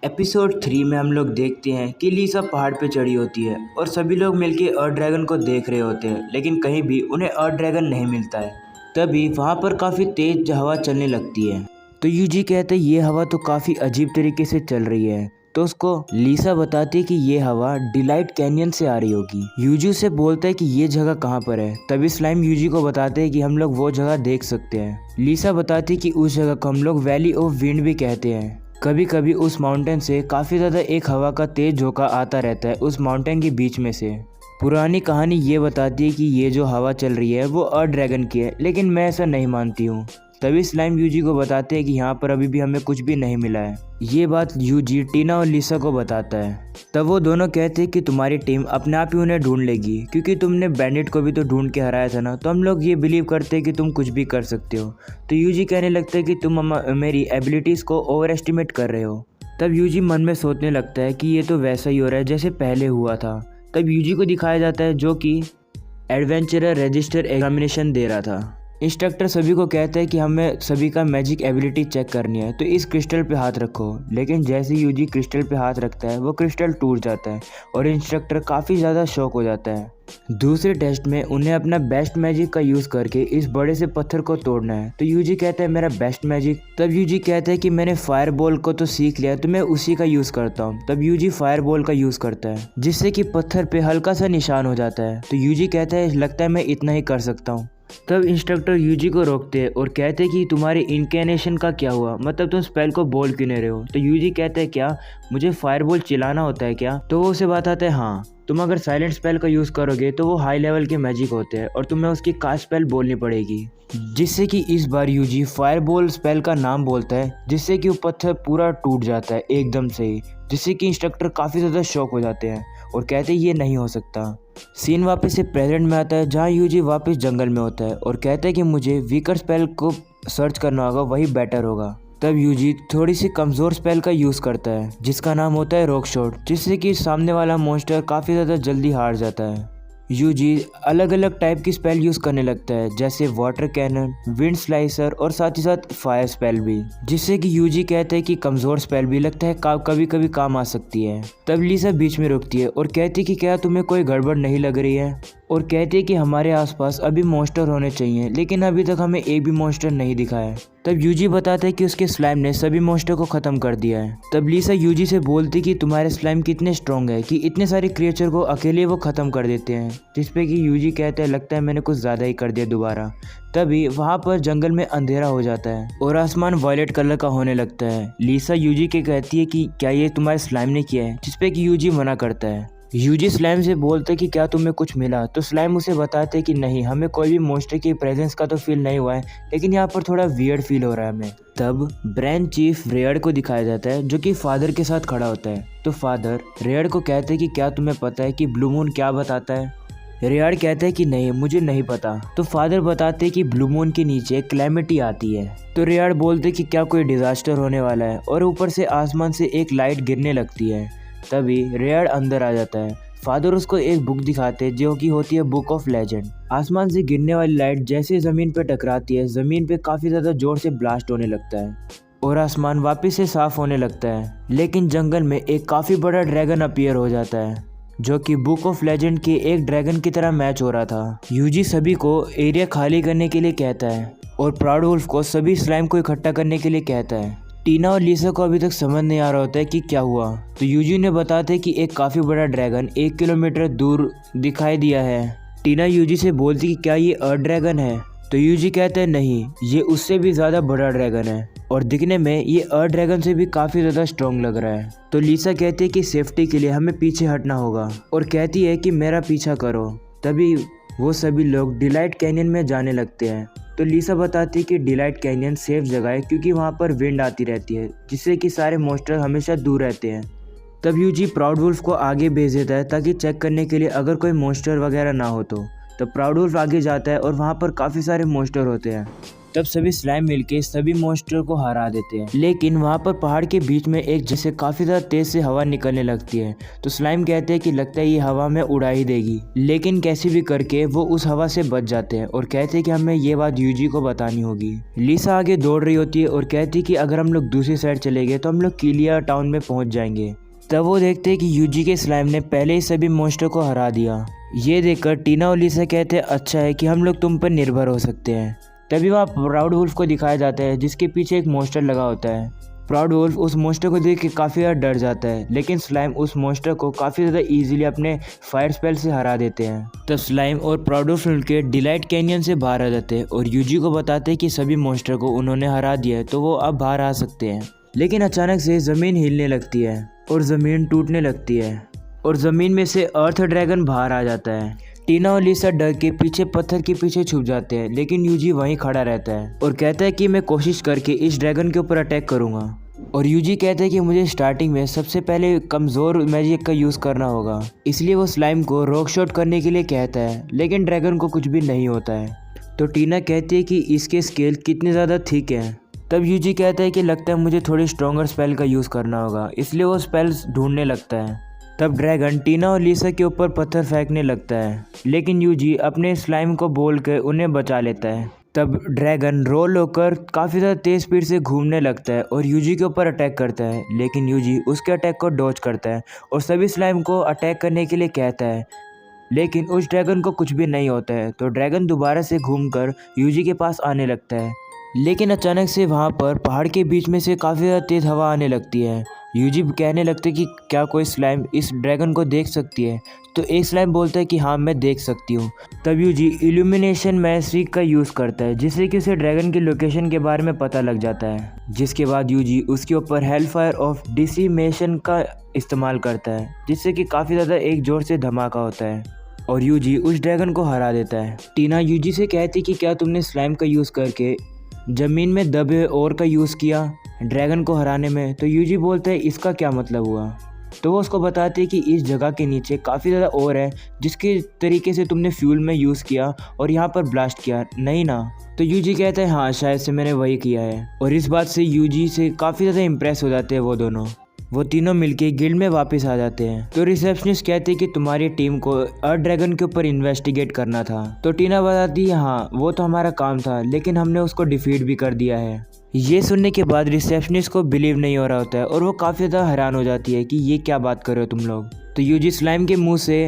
Episode 3 में हम लोग देखते हैं कि लीसा पहाड़ पे चढ़ी होती है और सभी लोग मिलकर अर्थ ड्रैगन को देख रहे होते हैं, लेकिन कहीं भी उन्हें अर्थ ड्रैगन नहीं मिलता है। तभी वहाँ पर काफ़ी तेज हवा चलने लगती है। तो यूजी कहते हैं ये हवा तो काफ़ी अजीब तरीके से चल रही है। तो उसको लीसा बताती है कि ये हवा डिलाइट कैनियन से आ रही होगी। यूजी उसे बोलता है कि ये जगह कहाँ पर है। तभी स्लाइम यूजी को बताते हैं कि हम लोग वो जगह देख सकते हैं। लीसा बताती है कि उस जगह को हम लोग वैली ऑफ विंड भी कहते हैं। कभी कभी उस माउंटेन से काफ़ी ज़्यादा एक हवा का तेज झोंका आता रहता है उस माउंटेन के बीच में से। पुरानी कहानी ये बताती है कि ये जो हवा चल रही है वो अर्थ ड्रैगन की है, लेकिन मैं ऐसा नहीं मानती हूँ। तभी स्लाइम यूजी को बताते हैं कि यहाँ पर अभी भी हमें कुछ भी नहीं मिला है। ये बात यूजी टीना और लिसा को बताता है। तब वो दोनों कहते हैं कि तुम्हारी टीम अपने आप ही उन्हें ढूंढ लेगी, क्योंकि तुमने बैंडिट को भी तो ढूंढ के हराया था ना। तो हम लोग ये बिलीव करते हैं कि तुम कुछ भी कर सकते हो। तो यूजी कहने लगता है कि तुम मेरी एबिलिटीज़ को ओवर एस्टिमेट कर रहे हो। तब यूजी मन में सोचने लगता है कि ये तो वैसा ही हो रहा है जैसे पहले हुआ था। तब यूजी को दिखाया जाता है जो कि एडवेंचरर रजिस्टर एग्जामिनेशन दे रहा था। इंस्ट्रक्टर सभी को कहता है कि हमें सभी का मैजिक एबिलिटी चेक करनी है, तो इस क्रिस्टल पे हाथ रखो। लेकिन जैसे यूजी क्रिस्टल पे हाथ रखता है वो क्रिस्टल टूट जाता है और इंस्ट्रक्टर काफ़ी ज़्यादा शॉक हो जाता है। दूसरे टेस्ट में उन्हें अपना बेस्ट मैजिक का यूज़ करके इस बड़े से पत्थर को तोड़ना है। तो यूजी कहता है मेरा बेस्ट मैजिक। तब यूजी कहता है कि मैंने फायर बॉल को तो सीख लिया, तो मैं उसी का यूज़ करता हूँ। तब यूजी फायर बॉल का यूज़ करता है जिससे कि पत्थर पे हल्का सा निशान हो जाता है। तो यूजी कहता है लगता है मैं इतना ही कर सकता हूँ। तब इंस्ट्रक्टर यूजी को रोकते हैं और कहते हैं कि तुम्हारे इनकैनेशन का क्या हुआ, मतलब तुम स्पेल को बोल क्यों नहीं रहे हो। तो यूजी कहता है क्या मुझे फायर बॉल चिल्लाना होता है क्या। तो वो उसे बताता है हाँ, तुम अगर साइलेंट स्पेल का यूज़ करोगे तो वो हाई लेवल के मैजिक होते हैं और तुम्हें उसकी कास्ट स्पेल बोलनी पड़ेगी। जिससे कि इस बार यूजी फायर बॉल स्पेल का नाम बोलता है, जिससे कि वो पत्थर पूरा टूट जाता है एकदम से ही, जिससे कि इंस्ट्रक्टर काफ़ी ज़्यादा शॉक हो जाते हैं और कहते हैं ये नहीं हो सकता। सीन वापस से प्रेजेंट में आता है जहाँ यूजी वापस जंगल में होता है और कहता है कि मुझे वीकर स्पेल को सर्च करना होगा, वही बेटर होगा। तब यूजी थोड़ी सी कमज़ोर स्पेल का यूज़ करता है जिसका नाम होता है रॉक शॉट, जिससे कि सामने वाला मॉन्स्टर काफ़ी ज़्यादा जल्दी हार जाता है। यूजी अलग अलग टाइप की स्पेल यूज़ करने लगता है जैसे वाटर कैनन, विंड स्लाइसर और साथ ही साथ फायर स्पेल भी, जिससे कि यूजी कहते हैं कि कमज़ोर स्पेल भी लगता है कभी कभी काम आ सकती है। तब लीसा बीच में रुकती है और कहती है कि क्या तुम्हें कोई गड़बड़ नहीं लग रही है, और कहती है कि हमारे आसपास अभी मॉन्स्टर होने चाहिए, लेकिन अभी तक हमें एक भी मॉन्स्टर नहीं दिखा है। तब यूजी बताता है कि उसके स्लाइम ने सभी मॉन्स्टर को ख़त्म कर दिया है। तब लीसा यूजी से बोलती कि तुम्हारे स्लाइम कितने स्ट्रॉन्ग है कि इतने सारे क्रिएचर को अकेले वो ख़त्म कर देते हैं, जिसपे कि यूजी कहते हैं लगता है मैंने कुछ ज़्यादा ही कर दिया दोबारा। तभी वहाँ पर जंगल में अंधेरा हो जाता है और आसमान वायलेट कलर का होने लगता है। लीसा यूजी के कहती है कि क्या ये तुम्हारे स्लाइम ने किया है, जिसपे कि यूजी मना करता है। यूजी स्लाइम से बोलते कि क्या तुम्हें कुछ मिला। तो स्लाइम उसे बताते कि नहीं, हमें कोई भी मॉन्स्टर की प्रेजेंस का तो फील नहीं हुआ है, लेकिन यहाँ पर थोड़ा वियर्ड फील हो रहा है हमें। तब ब्रांड चीफ रेयड को दिखाया जाता है जो कि फादर के साथ खड़ा होता है। तो फादर रेयड को कहते हैं कि क्या तुम्हें पता है कि ब्लू मून क्या बताता है। रेयड कहता है कि नहीं, मुझे नहीं पता। तो फादर बताते हैं कि ब्लू मून के नीचे क्लैमिटी आती है। तो रेयड बोलते कि क्या कोई डिजास्टर होने वाला है और ऊपर से आसमान से एक लाइट गिरने लगती है। तभी रेयड अंदर आ जाता है। फादर उसको एक बुक दिखाते हैं जो कि होती है बुक ऑफ लेजेंड। आसमान से गिरने वाली लाइट जैसे ज़मीन पे टकराती है, ज़मीन पे काफ़ी ज़्यादा जोर से ब्लास्ट होने लगता है और आसमान वापस से साफ होने लगता है। लेकिन जंगल में एक काफ़ी बड़ा ड्रैगन अपीयर हो जाता है जो कि बुक ऑफ लेजेंड के एक ड्रैगन की तरह मैच हो रहा था। यूजी सभी को एरिया खाली करने के लिए कहता है और प्राउड वुल्फ को सभी स्लाइम को इकट्ठा करने के लिए कहता है। टीना और लीसा को अभी तक समझ नहीं आ रहा होता है कि क्या हुआ। तो यूजी ने बताते कि एक काफ़ी बड़ा ड्रैगन 1 किलोमीटर दूर दिखाई दिया है। टीना यूजी से बोलती कि क्या ये अर्थ ड्रैगन है। तो यूजी कहते हैं नहीं, ये उससे भी ज़्यादा बड़ा ड्रैगन है और दिखने में ये अर्थ ड्रैगन से भी काफ़ी ज़्यादा स्ट्रॉन्ग लग रहा है। तो लीसा कहती है कि सेफ्टी के लिए हमें पीछे हटना होगा और कहती है कि मेरा पीछा करो। तभी वो सभी लोग डिलाइट कैनियन में जाने लगते हैं। तो लीसा बताती है कि डिलाइट कैनियन सेफ जगह है क्योंकि वहाँ पर विंड आती रहती है, जिससे कि सारे मॉन्स्टर हमेशा दूर रहते हैं। तब यूजी प्राउड वुल्फ को आगे भेज देता है ताकि चेक करने के लिए अगर कोई मॉन्स्टर वगैरह ना हो तो। प्राउड वुल्फ आगे जाता है और वहाँ पर काफ़ी सारे मॉन्स्टर होते हैं। तब सभी स्लाइम मिलके सभी मॉन्स्टर को हरा देते हैं। लेकिन वहाँ पर पहाड़ के बीच में एक जैसे काफी ज्यादा तेज से हवा निकलने लगती है। तो स्लाइम कहते हैं कि लगता है ये हवा में उड़ा ही देगी, लेकिन कैसे भी करके वो उस हवा से बच जाते हैं और कहते हैं कि हमें ये बात यूजी को बतानी होगी। लिसा आगे दौड़ रही होती है और कहती है कि अगर हम लोग दूसरी साइड चले गए तो हम लोग किलिया टाउन में पहुंच जाएंगे। तब वो देखते हैं कि यूजी के स्लाइम ने पहले ही सभी मॉन्स्टर को हरा दिया। ये देखकर टीना और लिसा कहते हैं अच्छा है कि हम लोग तुम पर निर्भर हो सकते हैं। तभी वहाँ प्राउड वुल्फ को दिखाया जाता है जिसके पीछे एक मॉन्स्टर लगा होता है। प्राउड वुल्फ उस मॉन्स्टर को देख के काफ़ी ज़्यादा डर जाता है, लेकिन स्लाइम उस मॉन्स्टर को काफ़ी ज़्यादा इजीली अपने फायर स्पेल से हरा देते हैं। तब स्लाइम और प्राउड वुल्फ मिलकर डिलाइट कैनियन से बाहर आ जाते हैं और यूजी को बताते हैं कि सभी मॉन्स्टर को उन्होंने हरा दिया है तो वो अब बाहर आ सकते हैं। लेकिन अचानक से ज़मीन हिलने लगती है और ज़मीन टूटने लगती है और ज़मीन में से अर्थ ड्रैगन बाहर आ जाता है। टीना और लिसा डर के पीछे पत्थर के पीछे छुप जाते हैं, लेकिन यूजी वहीं खड़ा रहता है और कहता है कि मैं कोशिश करके इस ड्रैगन के ऊपर अटैक करूंगा। और यूजी कहता है कि मुझे स्टार्टिंग में सबसे पहले कमज़ोर मैजिक का यूज़ करना होगा, इसलिए वो स्लाइम को रॉक शॉट करने के लिए कहता है, लेकिन ड्रैगन को कुछ भी नहीं होता है। तो टीना कहती है कि इसके स्केल कितने ज़्यादा थिक हैं। तब यूजी कहता है कि लगता है मुझे थोड़ी स्ट्रॉन्गर स्पेल का यूज़ करना होगा, इसलिए वो स्पेल्स ढूंढने लगता है। तब ड्रैगन टीना और लिसा के ऊपर पत्थर फेंकने लगता है, लेकिन यूजी अपने स्लाइम को बोल कर उन्हें बचा लेता है। तब ड्रैगन रोल होकर काफ़ी ज़्यादा तेज स्पीड से घूमने लगता है और यूजी के ऊपर अटैक करता है, लेकिन यूजी उसके अटैक को डॉज करता है और सभी स्लाइम को अटैक करने के लिए कहता है, लेकिन उस ड्रैगन को कुछ भी नहीं होता है। तो ड्रैगन दोबारा से घूमकर यूजी के पास आने लगता है, लेकिन अचानक से वहाँ पर पहाड़ के बीच में से काफ़ी ज़्यादा तेज़ हवा आने लगती है। यूजी कहने लगते कि क्या कोई स्लाइम इस ड्रैगन को देख सकती है। तो एक स्लाइम बोलता है कि हाँ मैं देख सकती हूँ। तब यूजी इल्यूमिनेशन मैजिक का यूज़ करता है, जिससे कि उसे ड्रैगन की लोकेशन के बारे में पता लग जाता है। जिसके बाद यूजी उसके ऊपर हेलफायर ऑफ डिसिमेशन का इस्तेमाल करता है, जिससे कि काफ़ी ज़्यादा एक जोर से धमाका होता है और यूजी उस ड्रैगन को हरा देता है। टीना यूजी से कहती कि क्या तुमने स्लाइम का यूज़ करके ज़मीन में दबे और का यूज़ किया ड्रैगन को हराने में। तो यूजी बोलते हैं इसका क्या मतलब हुआ। तो वो उसको बताते हैं कि इस जगह के नीचे काफ़ी ज़्यादा और है जिसके तरीके से तुमने फ्यूल में यूज़ किया और यहाँ पर ब्लास्ट किया, नहीं ना। तो यूजी कहता है हाँ शायद से मैंने वही किया है। और इस बात से यूजी से काफ़ी ज़्यादा इम्प्रेस हो जाते हैं वो दोनों। वो तीनों मिलके गिल्ड में वापस आ जाते हैं। तो रिसेप्शनिस्ट कहते हैं कि तुम्हारी टीम को अर्थ ड्रैगन के ऊपर इन्वेस्टिगेट करना था। तो टीना बताती है हाँ वो तो हमारा काम था, लेकिन हमने उसको डिफीट भी कर दिया है। ये सुनने के बाद रिसेप्शनिस्ट को बिलीव नहीं हो रहा होता है और वो काफ़ी ज़्यादा हैरान हो जाती है कि ये क्या बात कर रहे हो तुम लोग। तो यूजी स्लाइम के मुंह से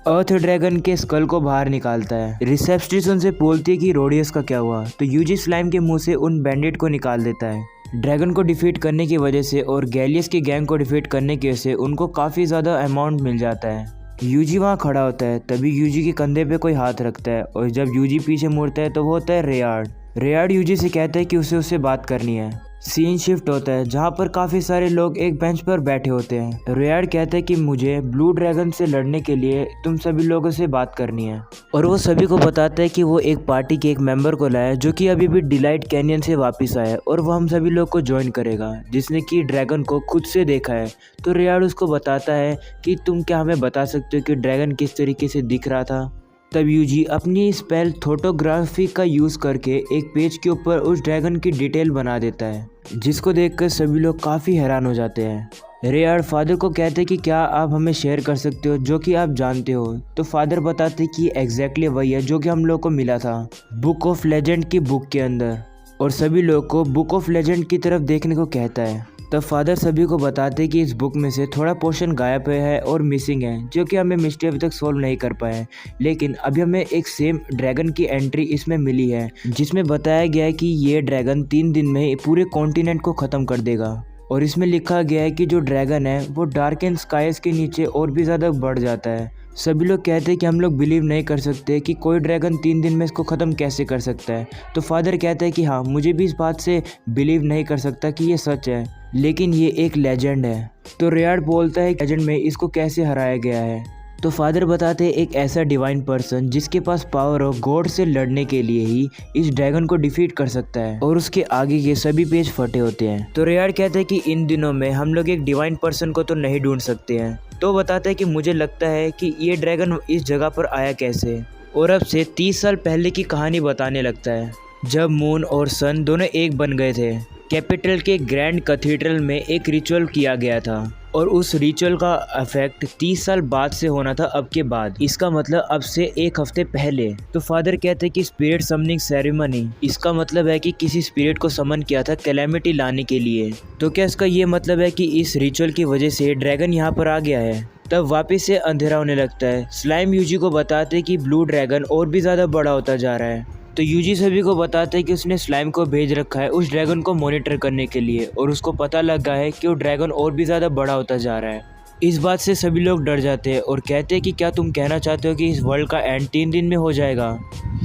अर्थ ड्रैगन के स्कल को बाहर निकालता है। रिसेप्शनिस्ट उनसे बोलती है कि रोडियस का क्या हुआ। तो यूजी स्लाइम के मुंह से उन बैंडिट को निकाल देता है। ड्रैगन को डिफीट करने की वजह से और गैलियस की गैंग को डिफीट करने की वजह से उनको काफ़ी ज़्यादा अमाउंट मिल जाता है। यूजी वहाँ खड़ा होता है, तभी यूजी के कंधे पे कोई हाथ रखता है और जब यूजी पीछे मुड़ता है तो वो होता है रेयार्ड। रेयार्ड यूजी से कहता है कि उसे उससे बात करनी है। सीन शिफ्ट होता है जहाँ पर काफ़ी सारे लोग एक बेंच पर बैठे होते हैं। रेयार्ड कहता है कि मुझे ब्लू ड्रैगन से लड़ने के लिए तुम सभी लोगों से बात करनी है और वो सभी को बताता है कि वो एक पार्टी के एक मेंबर को लाया जो कि अभी भी डिलाइट कैनियन से वापस आया और वो हम सभी लोग को ज्वाइन करेगा, जिसने कि ड्रैगन को खुद से देखा है। तो रेयार्ड उसको बताता है कि तुम क्या हमें बता सकते हो कि ड्रैगन किस तरीके से दिख रहा था। तब यूजी अपनी स्पेल फोटोग्राफी का यूज़ करके एक पेज के ऊपर उस ड्रैगन की डिटेल बना देता है, जिसको देखकर सभी लोग काफ़ी हैरान हो जाते हैं। रेयार्ड फादर को कहते हैं कि क्या आप हमें शेयर कर सकते हो जो कि आप जानते हो। तो फादर बताते कि एग्जैक्टली वही है जो कि हम लोग को मिला था बुक ऑफ लेजेंड की बुक के अंदर, और सभी लोग को बुक ऑफ लेजेंड की तरफ देखने को कहता है। तब फादर सभी को बताते कि इस बुक में से थोड़ा पोर्शन गायब है और मिसिंग है, जो कि हमें मिस्ट्री अभी तक सोल्व नहीं कर पाए, लेकिन अभी हमें एक सेम ड्रैगन की एंट्री इसमें मिली है जिसमें बताया गया है कि ये ड्रैगन 3 दिन में पूरे कॉन्टिनेंट को ख़त्म कर देगा। और इसमें लिखा गया है कि जो ड्रैगन है वो डार्क एंड स्काइज के नीचे और भी ज़्यादा बढ़ जाता है। सभी लोग कहते हैं कि हम लोग बिलीव नहीं कर सकते कि कोई ड्रैगन 3 दिन में इसको ख़त्म कैसे कर सकता है। तो फादर कहता है कि हाँ मुझे भी इस बात से बिलीव नहीं कर सकता कि ये सच है, लेकिन ये एक लेजेंड है। तो रेयार्ड बोलता है लेजेंड में इसको कैसे हराया गया है। तो फादर बताते हैं एक ऐसा डिवाइन पर्सन जिसके पास पावर हो गॉड से लड़ने के लिए ही इस ड्रैगन को डिफीट कर सकता है, और उसके आगे के सभी पेज फटे होते हैं। तो रेयार्ड कहते हैं कि इन दिनों में हम लोग एक डिवाइन पर्सन को तो नहीं ढूंढ सकते हैं। तो बताते हैं कि मुझे लगता है कि ये ड्रैगन इस जगह पर आया कैसे, और अब से 30 साल पहले की कहानी बताने लगता है, जब मून और सन दोनों एक बन गए थे। कैपिटल के ग्रैंड कैथेड्रल में एक रिचुअल किया गया था और उस रिचुअल का इफेक्ट 30 साल बाद से होना था अब के बाद। इसका मतलब अब से एक हफ्ते पहले। तो फादर कहते कि स्पिरिट समनिंग सेरेमनी, इसका मतलब है कि किसी स्पिरिट को समन किया था कैलेमिटी लाने के लिए। तो क्या इसका ये मतलब है कि इस रिचुअल की वजह से ड्रैगन यहाँ पर आ गया है? तब वापस से अंधेरा होने लगता है। स्लाइम यूजी को बताते कि ब्लू ड्रैगन और भी ज़्यादा बड़ा होता जा रहा है। तो यूजी सभी को बताते हैं कि उसने स्लाइम को भेज रखा है उस ड्रैगन को मॉनिटर करने के लिए और उसको पता लगा है कि वो ड्रैगन और भी ज़्यादा बड़ा होता जा रहा है। इस बात से सभी लोग डर जाते हैं और कहते हैं कि क्या तुम कहना चाहते हो कि इस वर्ल्ड का एंड 3 दिन में हो जाएगा?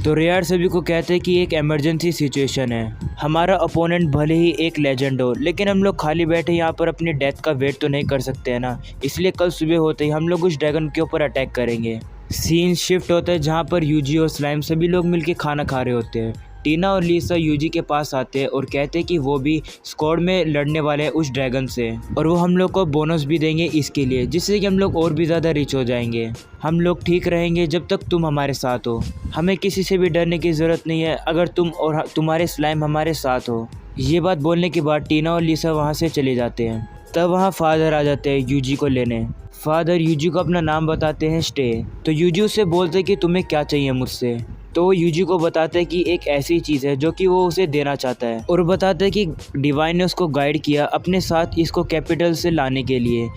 तो रेयार सभी को कहते हैं कि एक इमरजेंसी सिचुएशन है। हमारा अपोनेंट भले ही एक लेजेंड हो, लेकिन हम लोग खाली बैठे यहाँ पर अपनी डेथ का वेट तो नहीं कर सकते हैं ना, इसलिए कल सुबह होते ही हम लोग उस ड्रैगन के ऊपर अटैक करेंगे। सीन शिफ्ट होता है जहाँ पर यूजी और स्लाइम सभी लोग मिलके खाना खा रहे होते हैं। टीना और लीसा यूजी के पास आते हैं और कहते हैं कि वो भी स्क्वाड में लड़ने वाले हैं उस ड्रैगन से और वो हम लोग को बोनस भी देंगे इसके लिए, जिससे कि हम लोग और भी ज़्यादा रिच हो जाएंगे। हम लोग ठीक रहेंगे जब तक तुम हमारे साथ हो। हमें किसी से भी डरने की ज़रूरत नहीं है अगर तुम और तुम्हारे स्लाइम हमारे साथ हो। ये बात बोलने के बाद टीना और लीसा वहाँ से चले जाते हैं। तब वहाँ फादर आ जाते हैं यूजी को लेने। फादर यूजी को अपना नाम बताते हैं स्टे। तो यूजी उससे बोलते हैं कि तुम्हें क्या चाहिए मुझसे। तो वो यूजी को बताते हैं कि एक ऐसी चीज़ है जो कि वो उसे देना चाहता है और बताते हैं कि डिवाइन ने उसको गाइड किया अपने साथ इसको कैपिटल से लाने के लिए।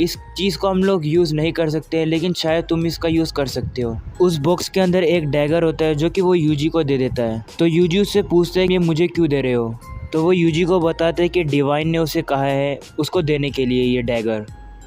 इस चीज़ को हम लोग यूज़ नहीं कर सकते लेकिन शायद तुम इसका यूज़ कर सकते हो। उस बॉक्स के अंदर एक डैगर होता है जो कि वो यूजी को दे देता है। तो यूजी उससे पूछते हैं कि मुझे क्यों दे रहे हो? तो वो यूजी को बताते हैं कि डिवाइन ने उसे कहा है उसको देने के लिए ये डैगर।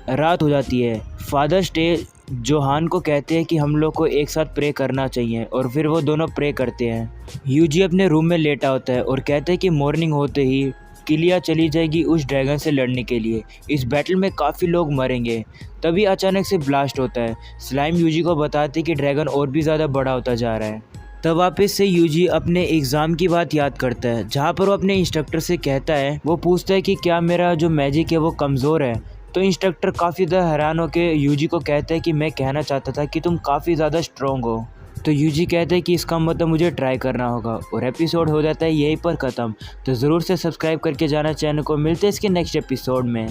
रात हो जाती है। फादर स्टे जोहान को कहते हैं कि हम लोग को एक साथ प्रे करना चाहिए और फिर वो दोनों प्रे करते हैं। यूजी अपने रूम में लेटा होता है और कहते हैं कि मॉर्निंग होते ही किलिया चली जाएगी उस ड्रैगन से लड़ने के लिए। इस बैटल में काफ़ी लोग मरेंगे। तभी अचानक से ब्लास्ट होता है। स्लाइम यूजी को बताते हैं कि ड्रैगन और भी ज़्यादा बड़ा होता जा रहा है। तब वापस से यूजी अपने एग्ज़ाम की बात याद करता है जहाँ पर वो अपने इंस्ट्रक्टर से कहता है, वो पूछता है कि क्या मेरा जो मैजिक है वो कमज़ोर है? तो इंस्ट्रक्टर काफ़ी ज़्यादा हैरान होकर यूजी को कहता है कि मैं कहना चाहता था कि तुम काफ़ी ज़्यादा स्ट्रॉन्ग हो। तो यूजी कहते हैं कि इसका मतलब मुझे ट्राई करना होगा और एपिसोड हो जाता है यहीं पर ख़त्म। तो ज़रूर से सब्सक्राइब करके जाना चैनल को। मिलते हैं इसके नेक्स्ट एपिसोड में।